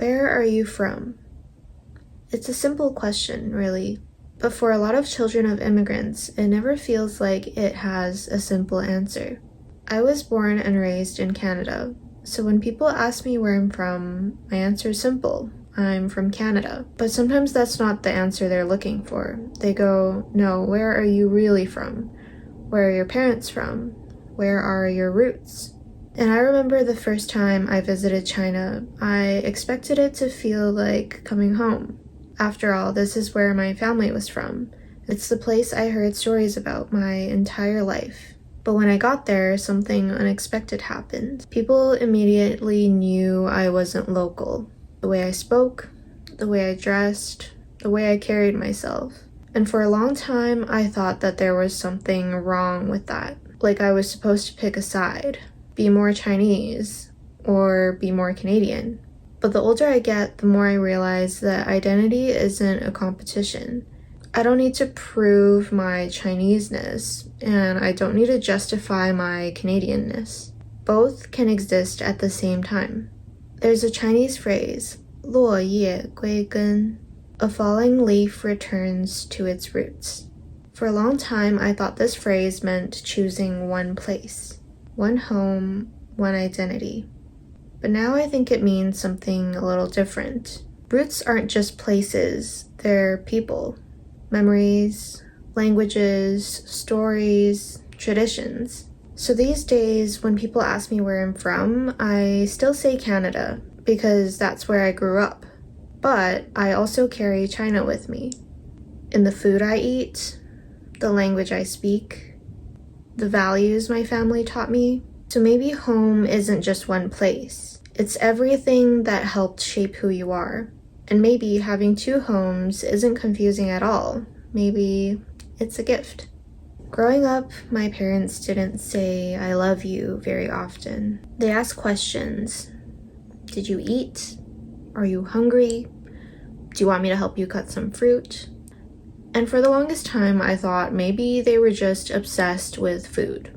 Where are you from? It's a simple question, really, but for a lot of children of immigrants, it never feels like it has a simple answer. I was born and raised in Canada, so when people ask me where I'm from, my answer is simple. I'm from Canada. But sometimes that's not the answer they're looking for. They go, no, where are you really from? Where are your parents from? Where are your roots? And I remember the first time I visited China, I expected it to feel like coming home. After all, this is where my family was from. It's the place I heard stories about my entire life. But when I got there, something unexpected happened. People immediately knew I wasn't local. The way I spoke, the way I dressed, the way I carried myself. And for a long time, I thought that there was something wrong with that. Like I was supposed to pick a side, be more Chinese, or be more Canadian. But the older I get, the more I realize that identity isn't a competition. I don't need to prove my Chineseness, and I don't need to justify my Canadianness. Both can exist at the same time. There's a Chinese phrase, 落叶归根. A falling leaf returns to its roots. For a long time, I thought this phrase meant choosing one place, one home, one identity. But now I think it means something a little different. Roots aren't just places, they're people, memories, languages, stories, traditions. So these days, when people ask me where I'm from, I still say Canada, because that's where I grew up. But I also carry China with me. In the food I eat, the language I speak, the values my family taught me. So maybe home isn't just one place. It's everything that helped shape who you are. And maybe having two homes isn't confusing at all. Maybe it's a gift. Growing up, my parents didn't say I love you very often. They asked questions. Did you eat? Are you hungry? Do you want me to help you cut some fruit? And for the longest time, I thought maybe they were just obsessed with food.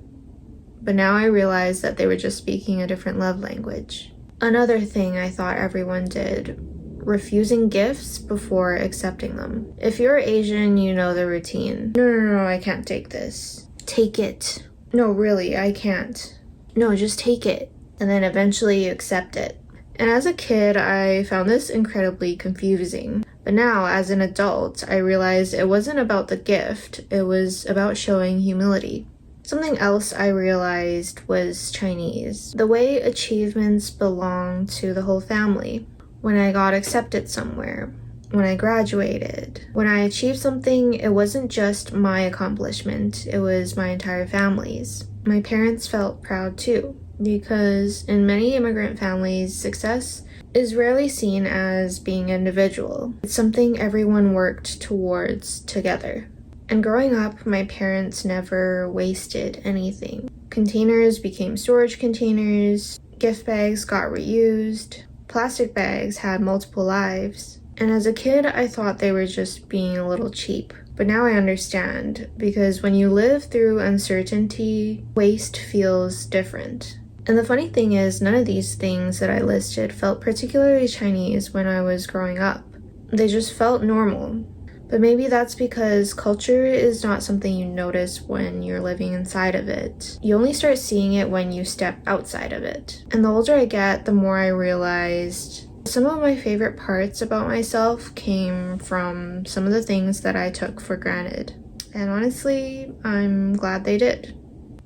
But now I realize that they were just speaking a different love language. Another thing I thought everyone did, refusing gifts before accepting them. If you're Asian, you know the routine. No, I can't take this. Take it. No, really, I can't. No, just take it. And then eventually you accept it. And as a kid, I found this incredibly confusing. But now, as an adult, I realized it wasn't about the gift, it was about showing humility. Something else I realized was Chinese. The way achievements belong to the whole family. When I got accepted somewhere, when I graduated, when I achieved something, it wasn't just my accomplishment, it was my entire family's. My parents felt proud too, because in many immigrant families, success is rarely seen as being individual. It's something everyone worked towards together. And growing up, my parents never wasted anything. Containers became storage containers, gift bags got reused, plastic bags had multiple lives. And as a kid, I thought they were just being a little cheap. But now I understand, because when you live through uncertainty, waste feels different. And the funny thing is, none of these things that I listed felt particularly Chinese when I was growing up. They just felt normal. But maybe that's because culture is not something you notice when you're living inside of it. You only start seeing it when you step outside of it. And the older I get, the more I realized some of my favorite parts about myself came from some of the things that I took for granted. And honestly, I'm glad they did.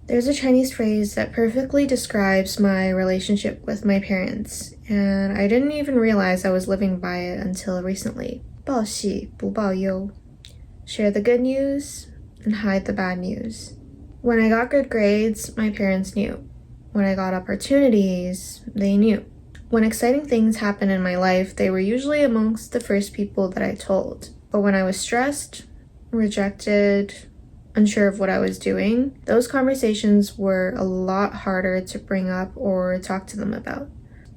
There's a Chinese phrase that perfectly describes my relationship with my parents, and I didn't even realize I was living by it until recently. 报喜不报忧. Share the good news and hide the bad news. When I got good grades, my parents knew. When I got opportunities, they knew. When exciting things happened in my life, they were usually amongst the first people that I told. But when I was stressed, rejected, unsure of what I was doing, those conversations were a lot harder to bring up or talk to them about.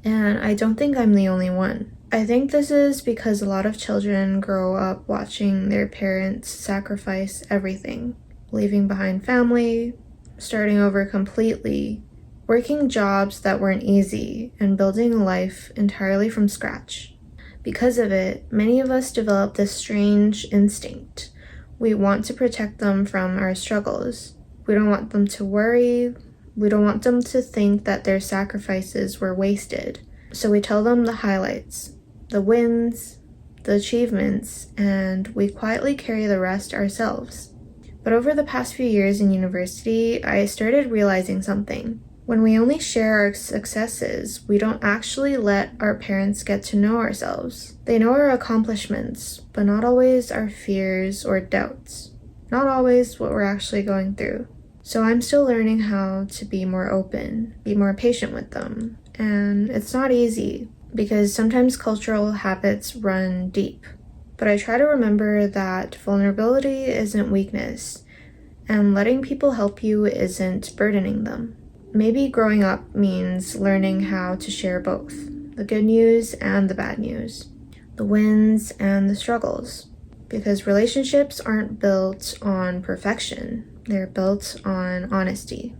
And I don't think I'm the only one. I think this is because a lot of children grow up watching their parents sacrifice everything, leaving behind family, starting over completely, working jobs that weren't easy, and building a life entirely from scratch. Because of it, many of us develop this strange instinct. We want to protect them from our struggles. We don't want them to worry. We don't want them to think that their sacrifices were wasted. So we tell them the highlights, the wins, the achievements, and we quietly carry the rest ourselves. But over the past few years in university, I started realizing something. When we only share our successes, we don't actually let our parents get to know ourselves. They know our accomplishments, but not always our fears or doubts. Not always what we're actually going through. So I'm still learning how to be more open, be more patient with them. And it's not easy, because sometimes cultural habits run deep. But I try to remember that vulnerability isn't weakness, and letting people help you isn't burdening them. Maybe growing up means learning how to share both, the good news and the bad news, the wins and the struggles. Because relationships aren't built on perfection, they're built on honesty.